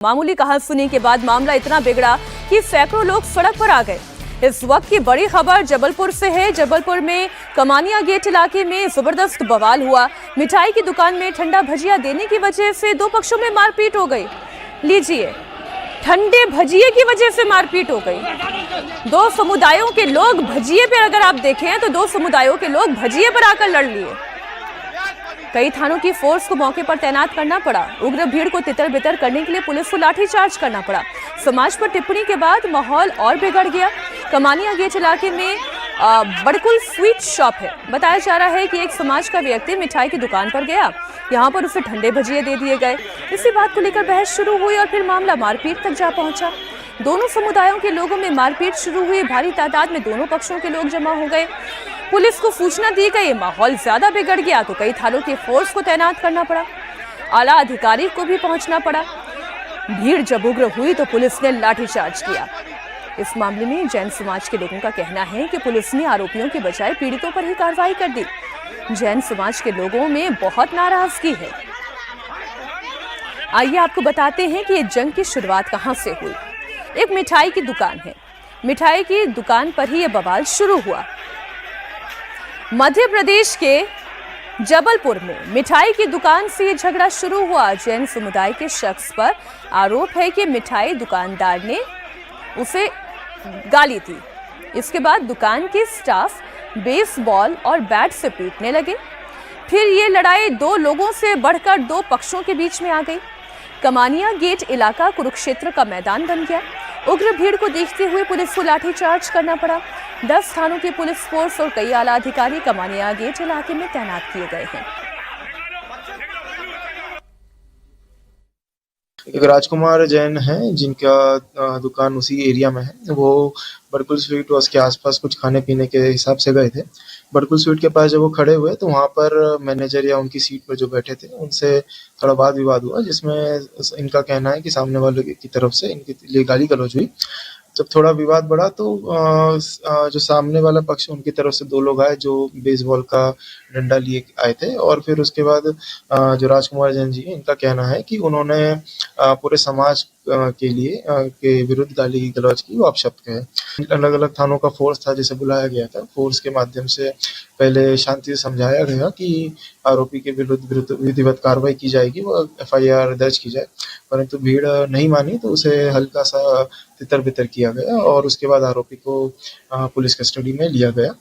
मामूली कहासुनी के बाद मामला इतना बिगड़ा कि सैकड़ों लोग सड़क पर आ गए। इस वक्त की बड़ी खबर जबलपुर से है। जबलपुर में कमानिया गेट इलाके में जबरदस्त बवाल हुआ। मिठाई की दुकान में ठंडा भजिया देने की वजह से दो पक्षों में मारपीट हो गई। लीजिए, ठंडे भजिए की वजह से मारपीट हो गई। दो समुदायों के लोग भजिए पर, अगर आप देखें तो दो समुदायों के लोग भजिए पर आकर लड़ लिए। कई थानों की फोर्स को मौके पर तैनात करना पड़ा। उग्र भीड़ को तितर बितर करने के लिए पुलिस को लाठीचार्ज करना पड़ा। समाज पर टिप्पणी के बाद माहौल और बिगड़ गया। कमानिया गेट इलाके में बड़कुल स्वीट शॉप है। बताया जा रहा है कि एक समाज का व्यक्ति मिठाई की दुकान पर गया, यहाँ पर उसे ठंडे भजिए दे दिए गए। इसी बात को लेकर बहस शुरू हुई और फिर मामला मारपीट तक जा पहुंचा। दोनों समुदायों के लोगों में मारपीट शुरू हुई। भारी तादाद में दोनों पक्षों के लोग जमा हो गए। पुलिस को सूचना दी गई। माहौल ज्यादा बिगड़ गया तो कई थानों की फोर्स को तैनात करना पड़ा। आला अधिकारी को भी पहुंचना पड़ा। भीड़ जब उग्र हुई तो पुलिस ने लाठीचार्ज किया। इस मामले में जैन समाज के लोगों का कहना है कि पुलिस ने आरोपियों के बजाय पीड़ितों पर ही कार्रवाई कर दी। जैन समाज के लोगों में बहुत नाराजगी है। आइए आपको बताते हैं कि ये जंग की शुरुआत कहां से हुई। एक मिठाई की दुकान है। मिठाई की दुकान पर ही यह बवाल शुरू हुआ। मध्य प्रदेश के जबलपुर में मिठाई की दुकान से यह झगड़ा शुरू हुआ। जैन समुदाय के शख्स पर आरोप है कि मिठाई दुकानदार ने उसे गाली दी। इसके बाद दुकान के स्टाफ बेसबॉल और बैट से पीटने लगे। फिर ये लड़ाई दो लोगों से बढ़कर दो पक्षों के बीच में आ गई। कमानिया गेट इलाका कुरुक्षेत्र का मैदान बन गया। उग्र भीड़ को देखते हुए पुलिस को लाठीचार्ज करना पड़ा। 10 थानों की पुलिस फोर्स और कई आला अधिकारी कमानिया गेट इलाके में तैनात किए गए हैं। एक राजकुमार जैन है जिनका दुकान उसी एरिया में है। वो बड़कुल स्वीट और उसके आसपास कुछ खाने पीने के हिसाब से गए थे। बड़कुल स्वीट के पास जब वो खड़े हुए तो वहाँ पर मैनेजर या उनकी सीट पर जो बैठे थे उनसे थोड़ा वाद विवाद हुआ, जिसमें इनका कहना है कि सामने वाले की तरफ से इनके लिए गाली गलौज हुई। जब थोड़ा विवाद बढ़ा तो जो सामने वाला पक्ष उनकी तरफ से दो लोग आए जो बेसबॉल का डंडा लिए आए थे। और फिर उसके बाद जो राजकुमार जैन जी, इनका कहना है कि उन्होंने पूरे समाज के लिए के विरुद्ध गाली गलौज की, वो अपशब्द कहे। अलग अलग थानों का फोर्स था जिसे बुलाया गया था। फोर्स के माध्यम से पहले शांति से समझाया गया कि आरोपी के विरुद्ध विधिवत कार्रवाई की जाएगी, वो FIR दर्ज की जाए। परंतु भीड़ नहीं मानी तो उसे हल्का सा तितर बितर किया गया और उसके बाद आरोपी को पुलिस कस्टडी में लिया गया।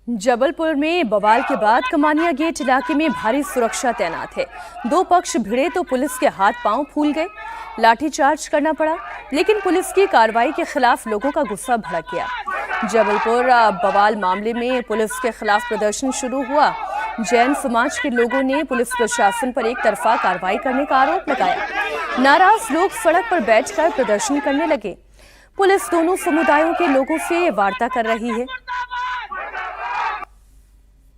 जबलपुर में बवाल के बाद कमानिया गेट इलाके में भारी सुरक्षा तैनात है। दो पक्ष भिड़े तो पुलिस के हाथ पांव फूल गए। लाठीचार्ज करना पड़ा, लेकिन पुलिस की कार्रवाई के खिलाफ लोगों का गुस्सा भड़क गया। जबलपुर बवाल मामले में पुलिस के खिलाफ प्रदर्शन शुरू हुआ। जैन समाज के लोगों ने पुलिस प्रशासन पर एक तरफा कार्रवाई करने का आरोप लगाया। नाराज लोग सड़क पर बैठकर प्रदर्शन करने लगे। पुलिस दोनों समुदायों के लोगों से वार्ता कर रही है।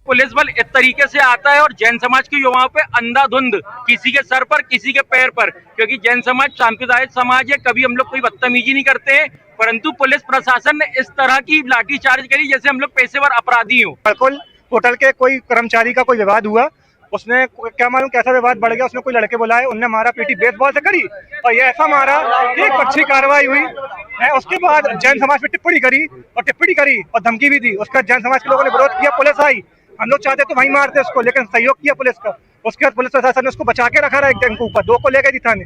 पुलिस बल इस तरीके से आता है और जैन समाज के युवाओं पे अंधाधुंध, किसी के सर पर किसी के पैर पर, क्योंकि जैन समाज सांप्रदायिक समाज है, कभी हम लोग कोई बदतमीजी नहीं करते हैं। परंतु पुलिस प्रशासन ने इस तरह की लाठीचार्ज करी जैसे हम लोग पेशेवर अपराधी हो। बिल्कुल होटल के कोई कर्मचारी का कोई विवाद हुआ, उसने क्या मालूम कैसा विवाद बढ़ गया, उसने कोई लड़के बुलाए, उनने मारा पीटी बेसबॉल से करी और ये ऐसा मारा, एक अच्छी कार्रवाई हुई है। उसके बाद जैन समाज पे टिप्पणी करी और धमकी भी दी। उसका जैन समाज के लोगों ने विरोध किया, पुलिस आई। हम लोग चाहते तो वहीं मारते उसको, लेकिन सहयोग किया पुलिस का। उसके बाद पुलिस प्रशासन ने उसको बचा के रखा रहा एक जन के ऊपर, दो को ले गई थी थाने।